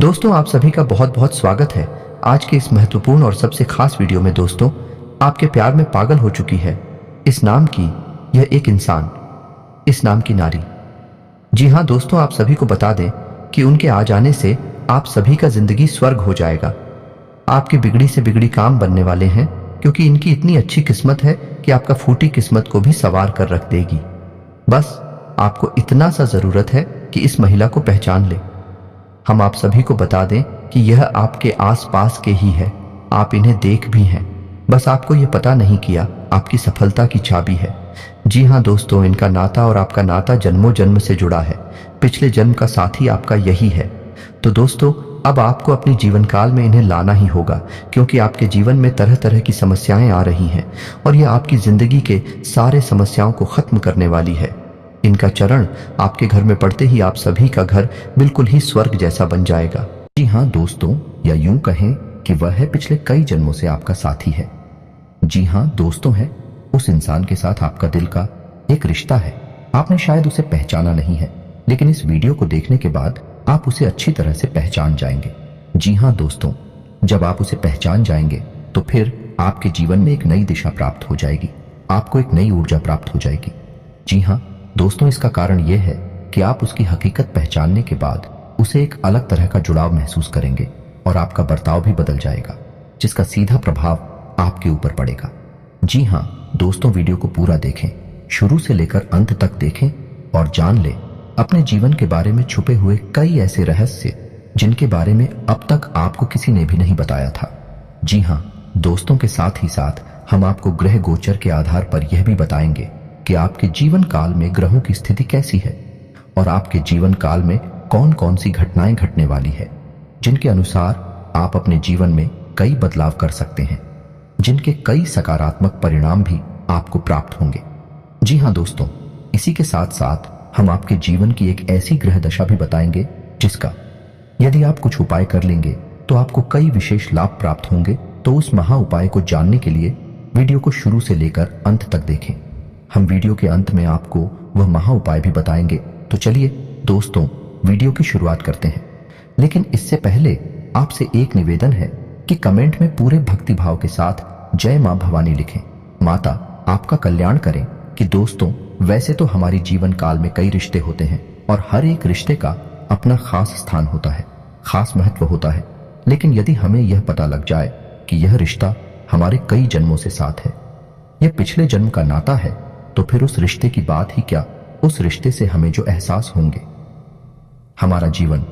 दोस्तों, आप सभी का बहुत बहुत स्वागत है आज के इस महत्वपूर्ण और सबसे खास वीडियो में। दोस्तों, आपके प्यार में पागल हो चुकी है इस नाम की यह एक इंसान, इस नाम की नारी। जी हाँ दोस्तों, आप सभी को बता दें कि उनके आ जाने से आप सभी का जिंदगी स्वर्ग हो जाएगा। आपकी बिगड़ी से बिगड़ी काम बनने वाले हैं, क्योंकि इनकी इतनी अच्छी किस्मत है कि आपका फूटी किस्मत को भी संवार कर रख देगी। बस आपको इतना सा जरूरत है कि इस महिला को पहचान ले। हम आप सभी को बता दें कि यह आपके आसपास के ही है, आप इन्हें देख भी हैं, बस आपको यह पता नहीं किया। आपकी सफलता की चाबी है। जी हाँ दोस्तों, इनका नाता और आपका नाता जन्मों जन्म से जुड़ा है। पिछले जन्म का साथी आपका यही है। तो दोस्तों, अब आपको अपनी जीवन काल में इन्हें लाना ही होगा, क्योंकि आपके जीवन में तरह तरह की समस्याएं आ रही हैं और यह आपकी जिंदगी के सारे समस्याओं को खत्म करने वाली है। इनका चरण आपके घर में पड़ते ही आप सभी का घर बिल्कुल ही स्वर्ग जैसा बन जाएगा। जी हाँ दोस्तों, या यूं कहें कि वह है पिछले कई जन्मों से आपका साथी है। जी हाँ दोस्तों, है उस इंसान के साथ आपका दिल का एक रिश्ता है। आपने शायद उसे पहचाना नहीं है, लेकिन इस वीडियो को देखने के बाद आप उसे अच्छी तरह से पहचान जाएंगे। जी हाँ दोस्तों, जब आप उसे पहचान जाएंगे तो फिर आपके जीवन में एक नई दिशा प्राप्त हो जाएगी, आपको एक नई ऊर्जा प्राप्त हो जाएगी। जी हाँ दोस्तों, इसका कारण यह है कि आप उसकी हकीकत पहचानने के बाद उसे एक अलग तरह का जुड़ाव महसूस करेंगे और आपका बर्ताव भी बदल जाएगा, जिसका सीधा प्रभाव आपके ऊपर पड़ेगा। जी हाँ दोस्तों, वीडियो को पूरा देखें, शुरू से लेकर अंत तक देखें और जान लें अपने जीवन के बारे में छुपे हुए कई ऐसे रहस्य जिनके बारे में अब तक आपको किसी ने भी नहीं बताया था। जी हाँ दोस्तों, के साथ ही साथ हम आपको ग्रह गोचर के आधार पर यह भी बताएंगे कि आपके जीवन काल में ग्रहों की स्थिति कैसी है और आपके जीवन काल में कौन कौन सी घटनाएं घटने वाली है, जिनके अनुसार आप अपने जीवन में कई बदलाव कर सकते हैं, जिनके कई सकारात्मक परिणाम भी आपको प्राप्त होंगे। जी हाँ दोस्तों, इसी के साथ साथ हम आपके जीवन की एक ऐसी ग्रह दशा भी बताएंगे जिसका यदि आप कुछ उपाय कर लेंगे तो आपको कई विशेष लाभ प्राप्त होंगे। तो उस महा उपाय को जानने के लिए वीडियो को शुरू से लेकर अंत तक देखें। हम वीडियो के अंत में आपको वह महा उपाय भी बताएंगे। तो चलिए दोस्तों, वीडियो की शुरुआत करते हैं। लेकिन इससे पहले आपसे एक निवेदन है कि कमेंट में पूरे भक्ति भाव के साथ जय मां भवानी लिखें, माता आपका कल्याण करें। कि दोस्तों, वैसे तो हमारी जीवन काल में कई रिश्ते होते हैं और हर एक रिश्ते का अपना खास स्थान होता है, खास महत्व होता है। लेकिन यदि हमें यह पता लग जाए कि यह रिश्ता हमारे कई जन्मों से साथ है, यह पिछले जन्म का नाता है, तो फिर उस रिश्ते की बात ही क्या, उस रिश्ते से हमें जो एहसास होंगे, हमारा जीवन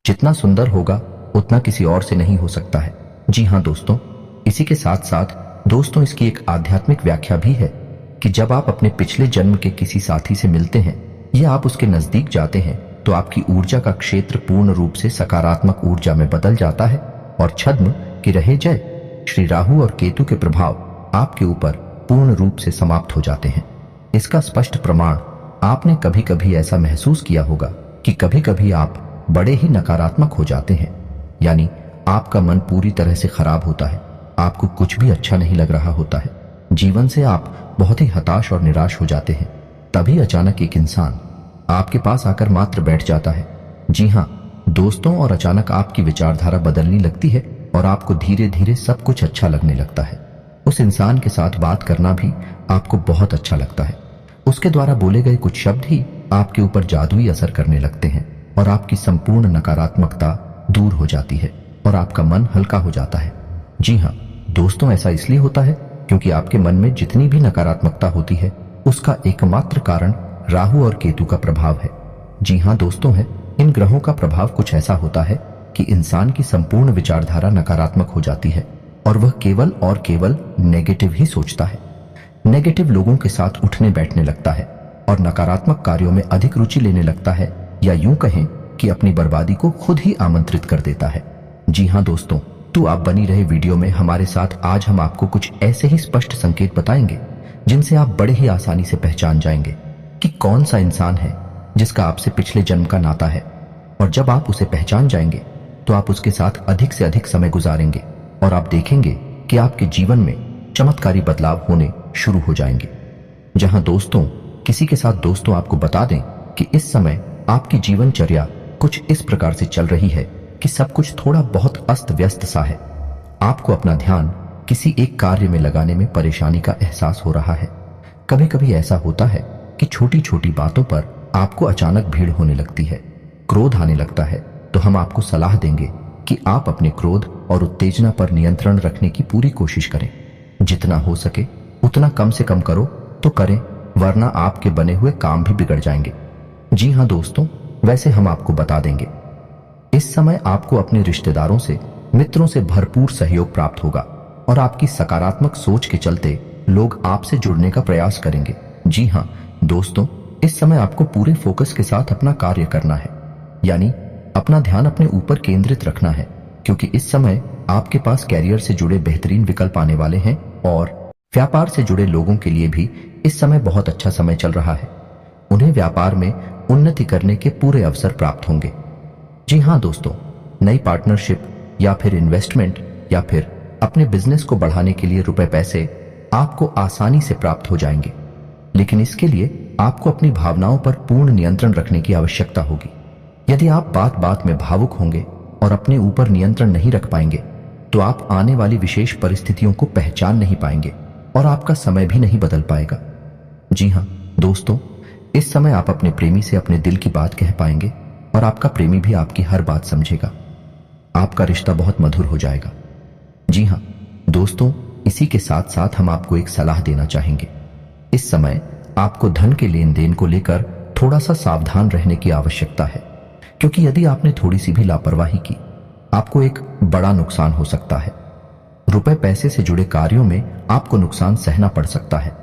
जितना सुंदर होगा उतना किसी और से नहीं हो सकता है। जी हाँ दोस्तों, इसी के साथ साथ दोस्तों, इसकी एक आध्यात्मिक व्याख्या भी है कि जब आप अपने पिछले जन्म के किसी साथी से मिलते हैं या आप उसके नजदीक जाते हैं तो आपकी ऊर्जा का क्षेत्र पूर्ण रूप से सकारात्मक ऊर्जा में बदल जाता है और छद्म की रहे जय श्री राहु और केतु के प्रभाव आपके ऊपर पूर्ण रूप से समाप्त हो जाते हैं। इसका स्पष्ट प्रमाण आपने कभी कभी ऐसा महसूस किया होगा कि कभी कभी आप बड़े ही नकारात्मक हो जाते हैं, यानी आपका मन पूरी तरह से खराब होता है, आपको कुछ भी अच्छा नहीं लग रहा होता है, जीवन से आप बहुत ही हताश और निराश हो जाते हैं। तभी अचानक एक इंसान आपके पास आकर मात्र बैठ जाता है। जी हाँ दोस्तों, और अचानक आपकी विचारधारा बदलने लगती है और आपको धीरे धीरे सब कुछ अच्छा लगने लगता है। उस इंसान के साथ बात करना भी आपको बहुत अच्छा लगता है। उसके द्वारा बोले गए कुछ शब्द ही आपके ऊपर जादुई असर करने लगते हैं और आपकी संपूर्ण नकारात्मकता दूर हो जाती है और आपका मन हल्का हो जाता है। जी हाँ दोस्तों, ऐसा इसलिए होता है क्योंकि आपके मन में जितनी भी नकारात्मकता होती है उसका एकमात्र कारण राहु और केतु का प्रभाव है। जी हाँ दोस्तों, है इन ग्रहों का प्रभाव कुछ ऐसा होता है कि इंसान की संपूर्ण विचारधारा नकारात्मक हो जाती है और वह केवल और केवल नेगेटिव ही सोचता है, नेगेटिव लोगों के साथ उठने बैठने लगता है और नकारात्मक कार्यों में अधिक रुचि लेने लगता है, या यूं कहें कि अपनी बर्बादी को खुद ही आमंत्रित कर देता है। जी हाँ दोस्तों, तो आप बनी रहे वीडियो में हमारे साथ। आज हम आपको कुछ ऐसे ही स्पष्ट संकेत बताएंगे जिनसे आप बड़े ही आसानी से पहचान जाएंगे कि कौन सा इंसान है जिसका आपसे पिछले जन्म का नाता है। और जब आप उसे पहचान जाएंगे तो आप उसके साथ अधिक से अधिक समय गुजारेंगे और आप देखेंगे कि आपके जीवन में चमत्कारी बदलाव होने शुरू हो जाएंगे। जहां दोस्तों, किसी के साथ दोस्तों आपको बता दें कि इस समय आपकी जीवनचर्या कुछ इस प्रकार से चल रही है कि सब कुछ थोड़ा बहुत अस्त व्यस्त सा है। आपको अपना ध्यान किसी एक कार्य में लगाने में परेशानी का एहसास हो रहा है। कभी कभी ऐसा होता है कि छोटी छोटी बातों पर आपको अचानक भीड़ होने लगती है, क्रोध आने लगता है। तो हम आपको सलाह देंगे कि आप अपने क्रोध और उत्तेजना पर नियंत्रण रखने की पूरी कोशिश करें। जितना हो सके उतना कम से कम करो तो करें, वरना आपके बने हुए काम भी बिगड़ जाएंगे। जी हाँ दोस्तों, वैसे हम आपको बता देंगे, इस समय आपको अपने रिश्तेदारों से, मित्रों से भरपूर सहयोग प्राप्त होगा और आपकी सकारात्मक सोच के चलते लोग आपसे जुड़ने का प्रयास करेंगे। जी हाँ दोस्तों, इस समय आपको पूरे फोकस के साथ अपना कार्य करना है, यानी अपना ध्यान अपने ऊपर केंद्रित रखना है, क्योंकि इस समय आपके पास कैरियर से जुड़े बेहतरीन विकल्प आने वाले हैं और व्यापार से जुड़े लोगों के लिए भी इस समय बहुत अच्छा समय चल रहा है। उन्हें व्यापार में उन्नति करने के पूरे अवसर प्राप्त होंगे। जी हाँ दोस्तों, नई पार्टनरशिप या फिर इन्वेस्टमेंट या फिर अपने बिजनेस को बढ़ाने के लिए रुपए पैसे आपको आसानी से प्राप्त हो जाएंगे, लेकिन इसके लिए आपको अपनी भावनाओं पर पूर्ण नियंत्रण रखने की आवश्यकता होगी। यदि आप बात बात में भावुक होंगे और अपने ऊपर नियंत्रण नहीं रख पाएंगे तो आप आने वाली विशेष परिस्थितियों को पहचान नहीं पाएंगे और आपका समय भी नहीं बदल पाएगा। जी हाँ दोस्तों, इस समय आप अपने प्रेमी से अपने दिल की बात कह पाएंगे और आपका प्रेमी भी आपकी हर बात समझेगा। आपका रिश्ता बहुत मधुर हो जाएगा। जी हाँ दोस्तों, इसी के साथ साथ हम आपको एक सलाह देना चाहेंगे। इस समय आपको धन के लेन देन को लेकर थोड़ा सा सावधान रहने की आवश्यकता है, क्योंकि यदि आपने थोड़ी सी भी लापरवाही की आपको एक बड़ा नुकसान हो सकता है। रुपए पैसे से जुड़े कार्यों में आपको नुकसान सहना पड़ सकता है।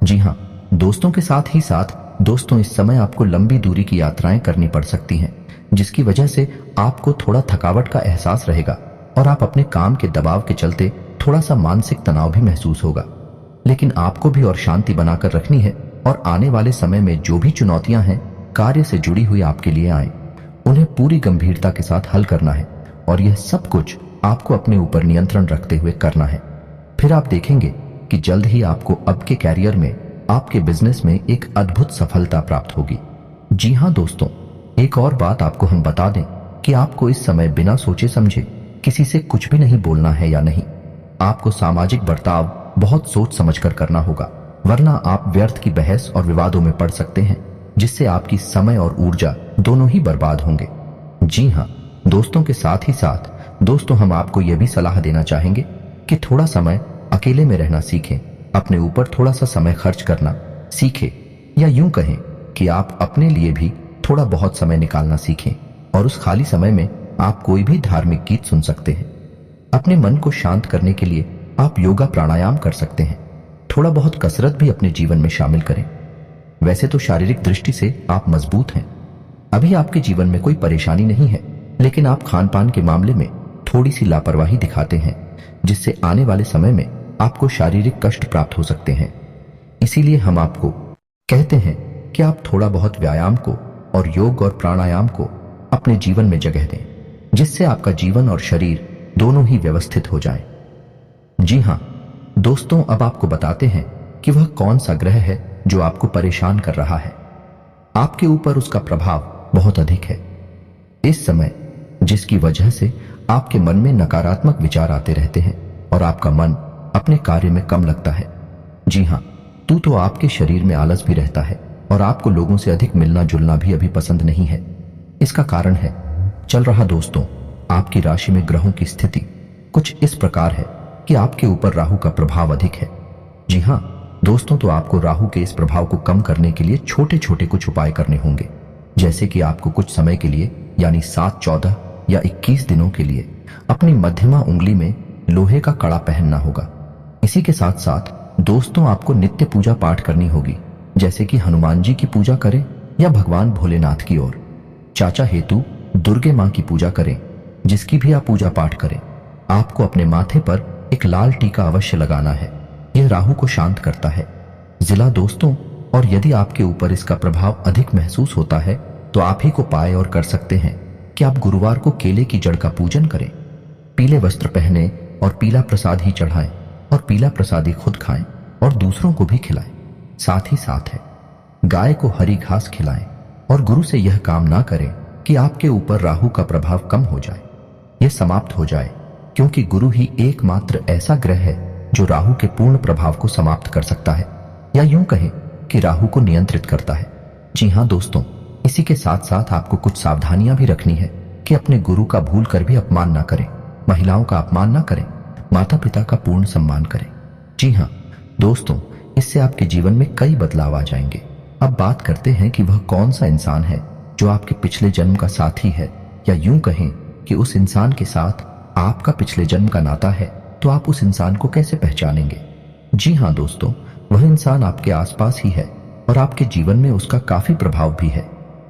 जी हाँ दोस्तों, के साथ ही साथ दोस्तों, इस समय आपको लंबी दूरी की यात्राएं करनी पड़ सकती हैं, जिसकी वजह से आपको थोड़ा थकावट का एहसास रहेगा और आप अपने काम के दबाव के चलते थोड़ा सा मानसिक तनाव भी महसूस होगा। लेकिन आपको भी और शांति बनाकर रखनी है और आने वाले समय में जो भी चुनौतियां हैं कार्य से जुड़ी हुई आपके लिए आए, उन्हें पूरी गंभीरता के साथ हल करना है और यह सब कुछ आपको अपने ऊपर नियंत्रण रखते हुए करना है। फिर आप देखेंगे कि जल्द ही आपको अब के कैरियर में, आपके बिजनेस में एक अद्भुत सफलता प्राप्त होगी। जी हाँ दोस्तों, एक और बात आपको हम बता दें कि आपको इस समय बिना सोचे समझे किसी से कुछ भी नहीं बोलना है या नहीं। आपको सामाजिक बर्ताव बहुत सोच समझकर करना होगा, वरना आप व्यर्थ की बहस और विवादों में पड़ सकते हैं, जिससे आपकी समय और ऊर्जा दोनों ही बर्बाद होंगे। जी हाँ दोस्तों, के साथ ही साथ दोस्तों, हम आपको यह भी सलाह देना चाहेंगे कि थोड़ा समय अकेले में रहना सीखें, अपने ऊपर थोड़ा सा समय खर्च करना सीखें, या यूं कहें कि आप अपने लिए भी थोड़ा बहुत समय निकालना सीखें और उस खाली समय में आप कोई भी धार्मिक गीत सुन सकते हैं। अपने मन को शांत करने के लिए आप योगा प्राणायाम कर सकते हैं। थोड़ा बहुत कसरत भी अपने जीवन में शामिल करें। वैसे तो शारीरिक दृष्टि से आप मजबूत हैं, अभी आपके जीवन में कोई परेशानी नहीं है, लेकिन आप खान पान के मामले में थोड़ी सी लापरवाही दिखाते हैं, जिससे आने वाले समय में आपको शारीरिक कष्ट प्राप्त हो सकते हैं। इसीलिए हम आपको कहते हैं कि आप थोड़ा बहुत व्यायाम को और योग और प्राणायाम को अपने जीवन में जगह दें, जिससे आपका जीवन और शरीर दोनों ही व्यवस्थित हो जाएं। जी हाँ दोस्तों, अब आपको बताते हैं कि वह कौन सा ग्रह है जो आपको परेशान कर रहा है। आपके ऊपर उसका प्रभाव बहुत अधिक है इस समय, जिसकी वजह से आपके मन में नकारात्मक विचार आते रहते हैं और आपका मन अपने कार्य में कम लगता है। जी हाँ, तो आपके शरीर में आलस भी रहता है और आपको लोगों से अधिक मिलना जुलना भी अभी पसंद नहीं है। इसका कारण है चल रहा दोस्तों, आपकी राशि में ग्रहों की स्थिति कुछ इस प्रकार है कि आपके ऊपर राहु का प्रभाव अधिक है। जी हाँ दोस्तों, तो आपको राहु के इस प्रभाव को कम करने के लिए छोटे छोटे कुछ उपाय करने होंगे, जैसे कि आपको कुछ समय के लिए यानी 7, 14 या 21 दिनों के लिए अपनी मध्यमा उंगली में लोहे का कड़ा पहनना होगा। इसी के साथ साथ दोस्तों, आपको नित्य पूजा पाठ करनी होगी, जैसे कि हनुमान जी की पूजा करें या भगवान भोलेनाथ की ओर। चाचा हेतु दुर्गे मां की पूजा करें, जिसकी भी आप पूजा पाठ करें। आपको अपने माथे पर एक लाल टीका अवश्य लगाना है, यह राहु को शांत करता है। जिला दोस्तों, और यदि आपके ऊपर इसका प्रभाव अधिक महसूस होता है तो आप ही को पाए और कर सकते हैं कि आप गुरुवार को केले की जड़ का पूजन करें, पीले वस्त्र पहने और पीला प्रसाद ही चढ़ाएं और पीला प्रसाद ही खुद खाएं और दूसरों को भी खिलाएं। साथ ही साथ है गाय को हरी घास खिलाएं और गुरु से यह काम ना करें कि आपके ऊपर राहु का प्रभाव कम हो जाए। समाप्त हो जाए, क्योंकि गुरु ही एकमात्र ऐसा ग्रह है जो राहु के पूर्ण प्रभाव को समाप्त कर सकता है, या यूं कहें कि राहु को नियंत्रित करता है। जी हाँ दोस्तों, इसी के साथ साथ आपको कुछ सावधानियां भी रखनी है कि अपने गुरु का भूल कर भी अपमान ना करें, महिलाओं का अपमान ना करें, माता पिता का पूर्ण सम्मान करें। जी हाँ दोस्तों, इससे आपके जीवन में कई बदलाव आ जाएंगे। अब बात करते हैं कि वह कौन सा इंसान है जो आपके पिछले जन्म का साथी है, या यूं कहें कि उस इंसान के साथ आपका पिछले जन्म का नाता है, तो आप उस इंसान को कैसे पहचानेंगे। जी हाँ दोस्तों, वह इंसान आपके आसपास ही है और आपके जीवन में उसका काफी प्रभाव भी है।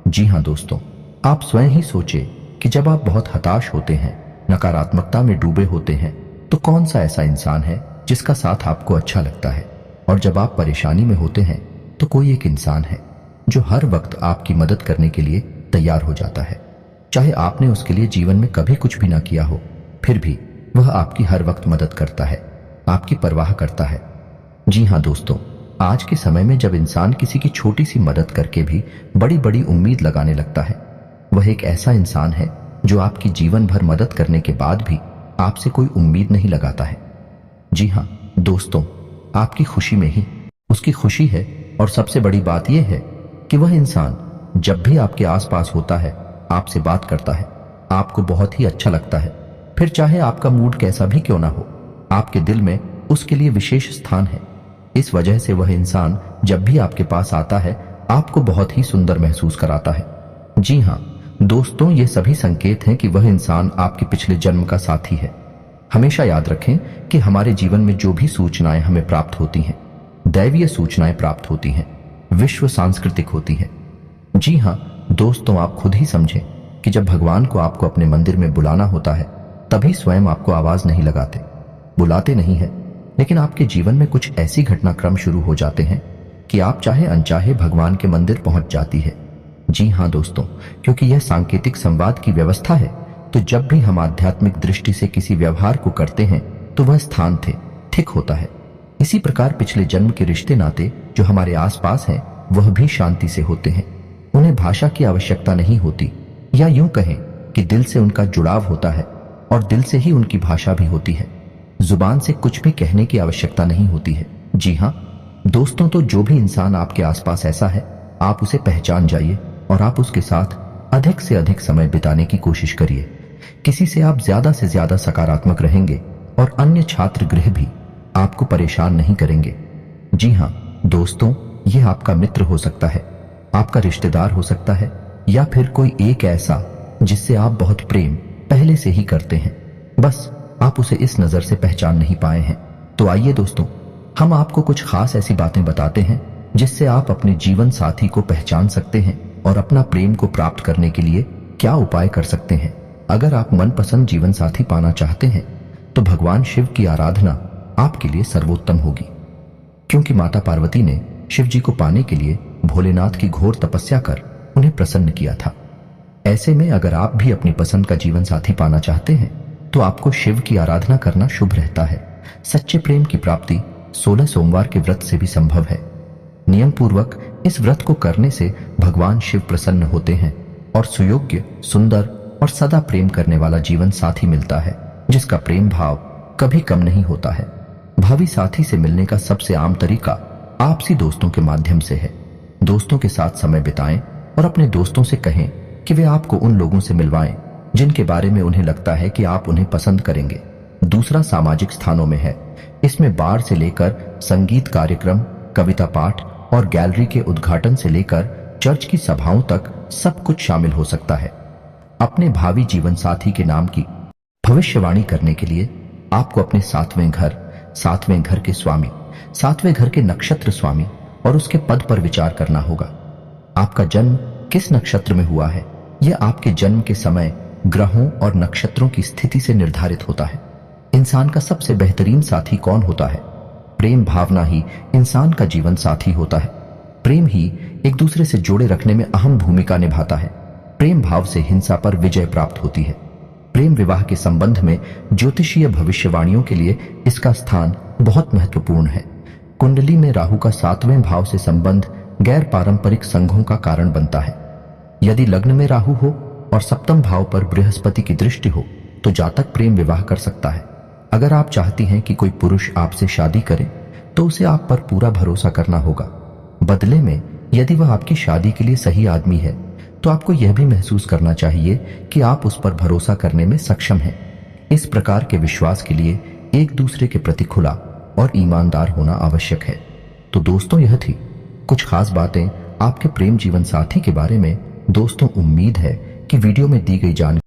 जी हाँ दोस्तों, आप स्वयं ही सोचे कि जब आप बहुत हताश होते हैं, नकारात्मकता में डूबे होते हैं, तो कौन सा ऐसा इंसान है जिसका साथ आपको अच्छा लगता है। और जब आप परेशानी में होते हैं तो कोई एक इंसान है जो हर वक्त आपकी मदद करने के लिए तैयार हो जाता है। चाहे आपने उसके लिए जीवन में कभी कुछ भी ना किया हो, फिर भी वह आपकी हर वक्त मदद करता है, आपकी परवाह करता है। जी हाँ दोस्तों, आज के समय में जब इंसान किसी की छोटी सी मदद करके भी बड़ी बड़ी उम्मीद लगाने लगता है, वह एक ऐसा इंसान है जो आपकी जीवन भर मदद करने के बाद भी आपसे कोई उम्मीद नहीं लगाता है। जी हाँ दोस्तों, आपकी खुशी में ही उसकी खुशी है। और सबसे बड़ी बात यह है कि वह इंसान जब भी आपके आसपास होता है, आपसे बात करता है, आपको बहुत ही अच्छा लगता है। फिर चाहे आपका मूड कैसा भी क्यों ना हो, आपके दिल में उसके लिए विशेष स्थान है। इस वजह से वह इंसान जब भी आपके पास आता है, आपको बहुत ही सुंदर महसूस कराता है। जी हाँ दोस्तों, ये सभी संकेत हैं कि वह इंसान आपके पिछले जन्म का साथी है। हमेशा याद रखें कि हमारे जीवन में जो भी सूचनाएं हमें प्राप्त होती हैं, दैवीय सूचनाएं प्राप्त होती हैं, विश्व सांस्कृतिक होती हैं। जी हाँ दोस्तों, आप खुद ही समझें कि जब भगवान को आपको अपने मंदिर में बुलाना होता है, तभी स्वयं आपको आवाज नहीं लगाते, बुलाते नहीं है, लेकिन आपके जीवन में कुछ ऐसी घटनाक्रम शुरू हो जाते हैं कि आप चाहे अनचाहे भगवान के मंदिर पहुंच जाती है। जी हाँ दोस्तों, क्योंकि यह सांकेतिक संवाद की व्यवस्था है, तो जब भी हम आध्यात्मिक दृष्टि से किसी व्यवहार को करते हैं तो वह स्थान थे ठीक होता है। इसी प्रकार पिछले जन्म के रिश्ते नाते जो हमारे आसपास हैं, वह भी शांति से होते हैं। उन्हें भाषा की आवश्यकता नहीं होती, या यूं कहें कि दिल से उनका जुड़ाव होता है और दिल से ही उनकी भाषा भी होती है। जुबान से कुछ भी कहने की आवश्यकता नहीं होती है। जी हाँ दोस्तों, तो जो भी इंसान आपके आसपास ऐसा है, आप उसे पहचान जाइए और आप उसके साथ अधिक से अधिक समय बिताने की कोशिश करिए। किसी से आप ज्यादा से ज्यादा सकारात्मक रहेंगे और अन्य छात्र गृह भी आपको परेशान नहीं करेंगे। जी हाँ दोस्तों, यह आपका मित्र हो सकता है, आपका रिश्तेदार हो सकता है, या फिर कोई एक ऐसा जिससे आप बहुत प्रेम पहले से ही करते हैं, बस आप उसे इस नजर से पहचान नहीं पाए हैं। तो आइए दोस्तों, हम आपको कुछ खास ऐसी बातें बताते हैं जिससे आप अपने जीवन साथी को पहचान सकते हैं और अपना प्रेम को प्राप्त करने के लिए क्या उपाय कर सकते हैं। अगर आप मनपसंद जीवन साथी पाना चाहते हैं तो भगवान शिव की आराधना आपके लिए सर्वोत्तम होगी, क्योंकि माता पार्वती ने शिव जी को पाने के लिए भोलेनाथ की घोर तपस्या कर उन्हें प्रसन्न किया था। ऐसे में अगर आप भी अपनी पसंद का जीवन साथी पाना चाहते हैं तो आपको शिव की आराधना करना शुभ रहता है। सच्चे प्रेम की प्राप्ति 16 सोमवार के व्रत से भी संभव है। नियम पूर्वक इस व्रत को करने से भगवान शिव प्रसन्न होते हैं और सुयोग्य, सुंदर और सदा प्रेम करने वाला जीवन साथी मिलता है, जिसका प्रेम भाव कभी कम नहीं होता है। भावी साथी से मिलने का सबसे आम तरीका आपसी दोस्तों के माध्यम से है। दोस्तों के साथ समय बिताएं और अपने दोस्तों से कहें कि वे आपको उन लोगों से मिलवाएं जिनके बारे में उन्हें लगता है कि आप उन्हें पसंद करेंगे। दूसरा सामाजिक स्थानों में है। इसमें बार से लेकर संगीत कार्यक्रम, कविता पाठ और गैलरी के उद्घाटन से लेकर चर्च की सभाओं तक सब कुछ शामिल हो सकता है। अपने भावी जीवन साथी के नाम की भविष्यवाणी करने के लिए आपको अपने सातवें घर के स्वामी, सातवें घर के नक्षत्र स्वामी और उसके पद पर विचार करना होगा। आपका जन्म किस नक्षत्र में हुआ है, यह आपके जन्म के समय ग्रहों और नक्षत्रों की स्थिति से निर्धारित होता है। इंसान का सबसे बेहतरीन साथी कौन होता है? प्रेम भावना ही इंसान का जीवन साथी होता है। प्रेम ही एक दूसरे से जोड़े रखने में अहम भूमिका निभाता है। प्रेम भाव से हिंसा पर विजय प्राप्त होती है। प्रेम विवाह के संबंध में ज्योतिषीय भविष्यवाणियों के लिए इसका स्थान बहुत महत्वपूर्ण है। कुंडली में राहु का 7वें भाव से संबंध गैर पारंपरिक संघों का कारण बनता है। यदि लग्न में राहु हो और 7वें भाव पर बृहस्पति की दृष्टि हो तो जातक प्रेम विवाह कर सकता है। अगर आप चाहती हैं कि कोई पुरुष आपसे शादी करे तो उसे आप पर पूरा भरोसा करना होगा। बदले में यदि वह आपकी शादी के लिए सही आदमी है तो आपको यह भी महसूस करना चाहिए कि आप उस पर भरोसा करने में सक्षम हैं। इस प्रकार के विश्वास के लिए एक दूसरे के प्रति खुला और ईमानदार होना आवश्यक है। तो दोस्तों, यह थी कुछ खास बातें आपके प्रेम जीवन साथी के बारे में। दोस्तों, उम्मीद है कि वीडियो में दी गई जानकारी